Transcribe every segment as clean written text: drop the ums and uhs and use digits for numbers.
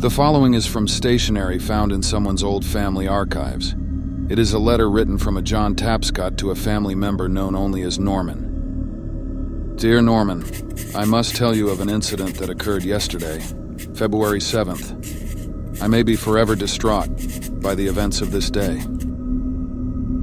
The following is from stationery found in someone's old family archives. It is a letter written from a John Tapscott to a family member known only as Norman. Dear Norman, I must tell you of an incident that occurred yesterday, February 7th. I may be forever distraught by the events of this day.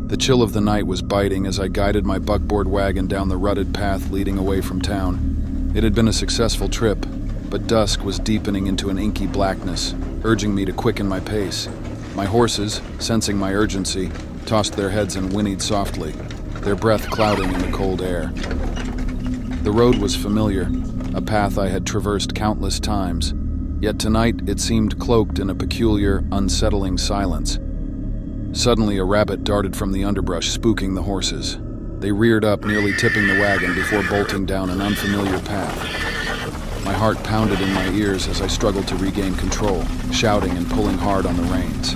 The chill of the night was biting as I guided my buckboard wagon down the rutted path leading away from town. It had been a successful trip, but dusk was deepening into an inky blackness, urging me to quicken my pace. My horses, sensing my urgency, tossed their heads and whinnied softly, their breath clouding in the cold air. The road was familiar, a path I had traversed countless times, yet tonight it seemed cloaked in a peculiar, unsettling silence. Suddenly a rabbit darted from the underbrush, spooking the horses. They reared up, nearly tipping the wagon before bolting down an unfamiliar path. My heart pounded in my ears as I struggled to regain control, shouting and pulling hard on the reins.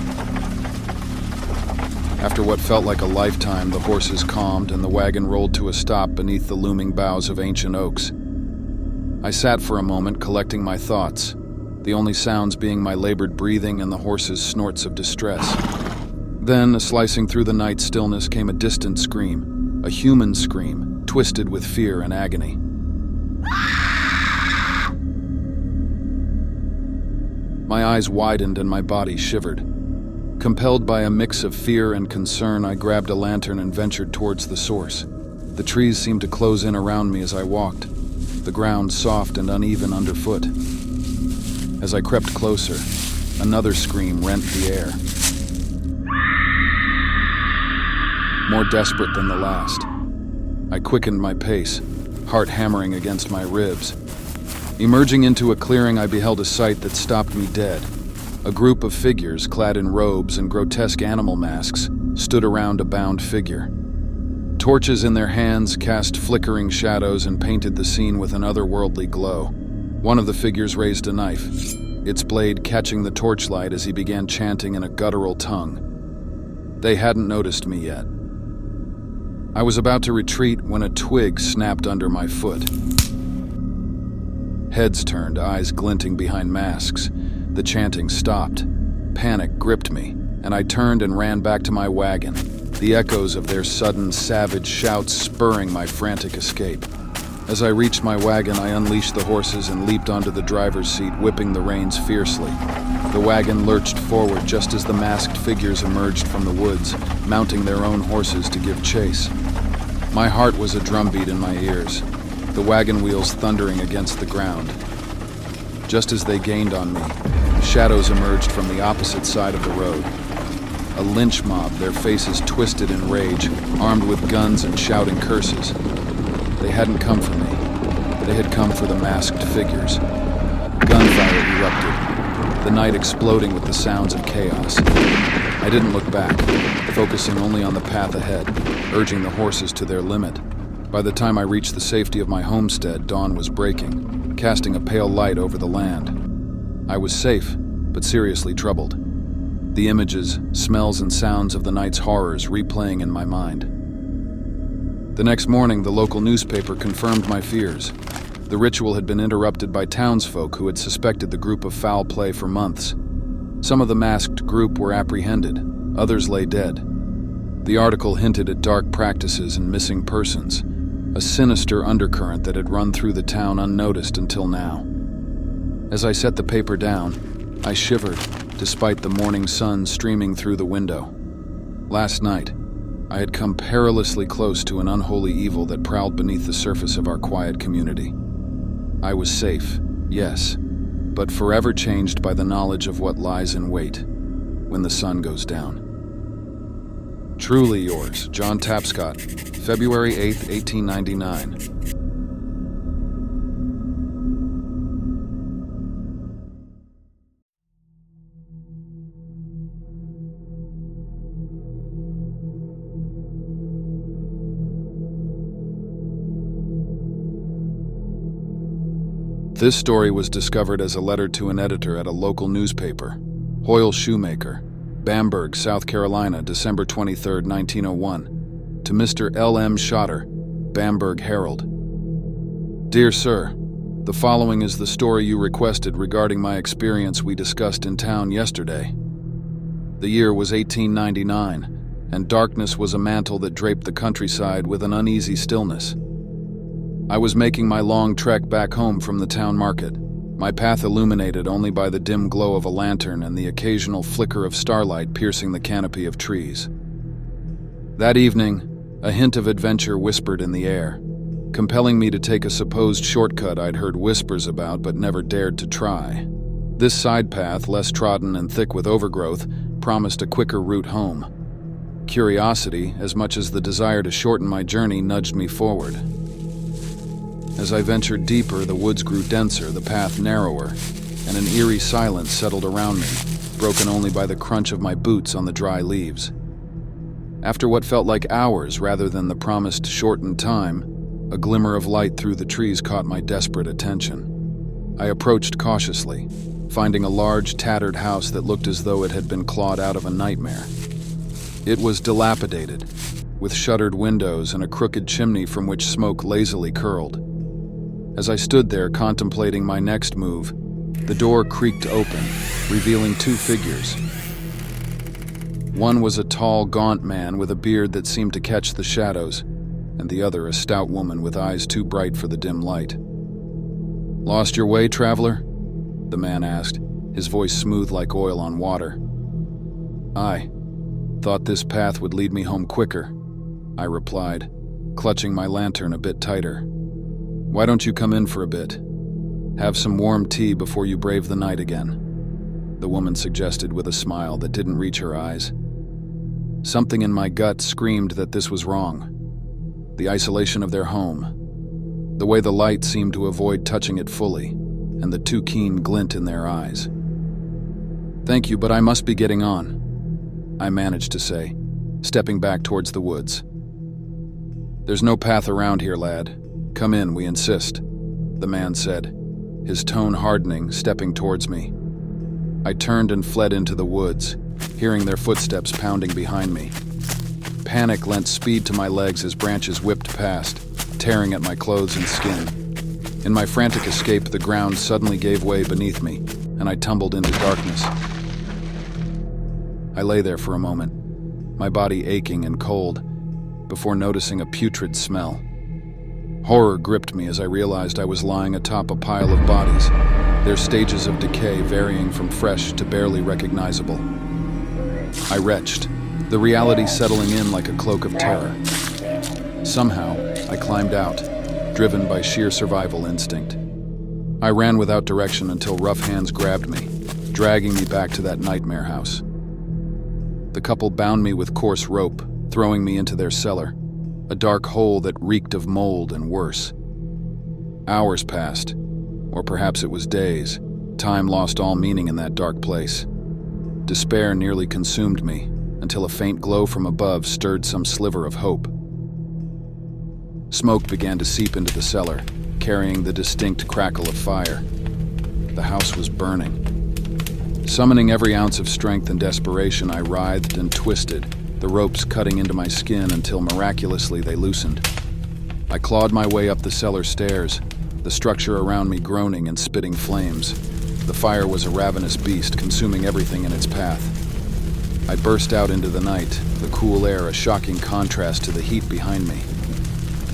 After what felt like a lifetime, the horses calmed and the wagon rolled to a stop beneath the looming boughs of ancient oaks. I sat for a moment, collecting my thoughts, the only sounds being my labored breathing and the horses' snorts of distress. Then, slicing through the night stillness, came a distant scream, a human scream, twisted with fear and agony. My eyes widened and my body shivered. Compelled by a mix of fear and concern, I grabbed a lantern and ventured towards the source. The trees seemed to close in around me as I walked, the ground soft and uneven underfoot. As I crept closer, another scream rent the air. More desperate than the last. I quickened my pace, heart hammering against my ribs. Emerging into a clearing, I beheld a sight that stopped me dead. A group of figures, clad in robes and grotesque animal masks, stood around a bound figure. Torches in their hands cast flickering shadows and painted the scene with an otherworldly glow. One of the figures raised a knife, its blade catching the torchlight as he began chanting in a guttural tongue. They hadn't noticed me yet. I was about to retreat when a twig snapped under my foot. Heads turned, eyes glinting behind masks. The chanting stopped. Panic gripped me, and I turned and ran back to my wagon, the echoes of their sudden, savage shouts spurring my frantic escape. As I reached my wagon, I unleashed the horses and leaped onto the driver's seat, whipping the reins fiercely. The wagon lurched forward just as the masked figures emerged from the woods, mounting their own horses to give chase. My heart was a drumbeat in my ears, the wagon wheels thundering against the ground. Just as they gained on me, shadows emerged from the opposite side of the road. A lynch mob, their faces twisted in rage, armed with guns and shouting curses. They hadn't come for me. They had come for the masked figures. Gunfire erupted, the night exploding with the sounds of chaos. I didn't look back, focusing only on the path ahead, urging the horses to their limit. By the time I reached the safety of my homestead, dawn was breaking, casting a pale light over the land. I was safe, but seriously troubled. The images, smells, and sounds of the night's horrors replaying in my mind. The next morning, the local newspaper confirmed my fears. The ritual had been interrupted by townsfolk who had suspected the group of foul play for months. Some of the masked group were apprehended, others lay dead. The article hinted at dark practices and missing persons, a sinister undercurrent that had run through the town unnoticed until now. As I set the paper down, I shivered, despite the morning sun streaming through the window. Last night, I had come perilously close to an unholy evil that prowled beneath the surface of our quiet community. I was safe, yes, but forever changed by the knowledge of what lies in wait when the sun goes down. Truly yours, John Tapscott, February 8th, 1899. This story was discovered as a letter to an editor at a local newspaper, Hoyle Shoemaker, Bamberg, South Carolina, December 23, 1901, to Mr. L.M. Schotter, Bamberg Herald. Dear Sir, The following is the story you requested regarding my experience we discussed in town yesterday. The year was 1899, and darkness was a mantle that draped the countryside with an uneasy stillness. I was making my long trek back home from the town market, my path illuminated only by the dim glow of a lantern and the occasional flicker of starlight piercing the canopy of trees. That evening, a hint of adventure whispered in the air, compelling me to take a supposed shortcut I'd heard whispers about but never dared to try. This side path, less trodden and thick with overgrowth, promised a quicker route home. Curiosity, as much as the desire to shorten my journey, nudged me forward. As I ventured deeper, the woods grew denser, the path narrower, and an eerie silence settled around me, broken only by the crunch of my boots on the dry leaves. After what felt like hours rather than the promised shortened time, a glimmer of light through the trees caught my desperate attention. I approached cautiously, finding a large, tattered house that looked as though it had been clawed out of a nightmare. It was dilapidated, with shuttered windows and a crooked chimney from which smoke lazily curled. As I stood there contemplating my next move, the door creaked open, revealing two figures. One was a tall, gaunt man with a beard that seemed to catch the shadows, and the other a stout woman with eyes too bright for the dim light. "Lost your way, traveler?" the man asked, his voice smooth like oil on water. "Aye. Thought this path would lead me home quicker," I replied, clutching my lantern a bit tighter. "Why don't you come in for a bit? Have some warm tea before you brave the night again," the woman suggested with a smile that didn't reach her eyes. Something in my gut screamed that this was wrong. The isolation of their home, the way the light seemed to avoid touching it fully, and the too keen glint in their eyes. "Thank you, but I must be getting on," I managed to say, stepping back towards the woods. "There's no path around here, lad. Come in, we insist," the man said, his tone hardening, stepping towards me. I turned and fled into the woods, hearing their footsteps pounding behind me. Panic lent speed to my legs as branches whipped past, tearing at my clothes and skin. In my frantic escape, the ground suddenly gave way beneath me, and I tumbled into darkness. I lay there for a moment, my body aching and cold, before noticing a putrid smell. Horror gripped me as I realized I was lying atop a pile of bodies, their stages of decay varying from fresh to barely recognizable. I retched, the reality settling in like a cloak of terror. Somehow, I climbed out, driven by sheer survival instinct. I ran without direction until rough hands grabbed me, dragging me back to that nightmare house. The couple bound me with coarse rope, throwing me into their cellar, a dark hole that reeked of mold and worse. Hours passed, or perhaps it was days. Time lost all meaning in that dark place. Despair nearly consumed me, until a faint glow from above stirred some sliver of hope. Smoke began to seep into the cellar, carrying the distinct crackle of fire. The house was burning. Summoning every ounce of strength and desperation, I writhed and twisted, the ropes cutting into my skin until miraculously they loosened. I clawed my way up the cellar stairs, the structure around me groaning and spitting flames. The fire was a ravenous beast, consuming everything in its path. I burst out into the night, the cool air a shocking contrast to the heat behind me.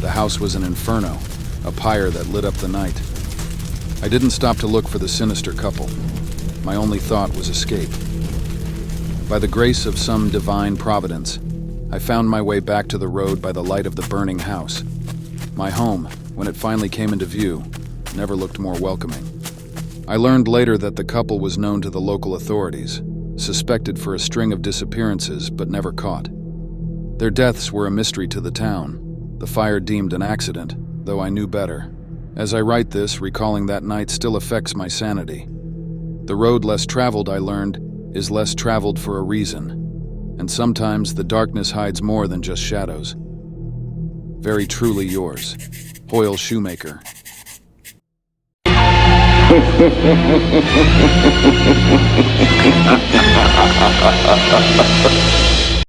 The house was an inferno, a pyre that lit up the night. I didn't stop to look for the sinister couple. My only thought was escape. By the grace of some divine providence, I found my way back to the road by the light of the burning house. My home, when it finally came into view, never looked more welcoming. I learned later that the couple was known to the local authorities, suspected for a string of disappearances but never caught. Their deaths were a mystery to the town, the fire deemed an accident, though I knew better. As I write this, recalling that night still affects my sanity. The road less traveled, I learned, is less traveled for a reason, and sometimes the darkness hides more than just shadows. Very truly yours, Hoyle Shoemaker.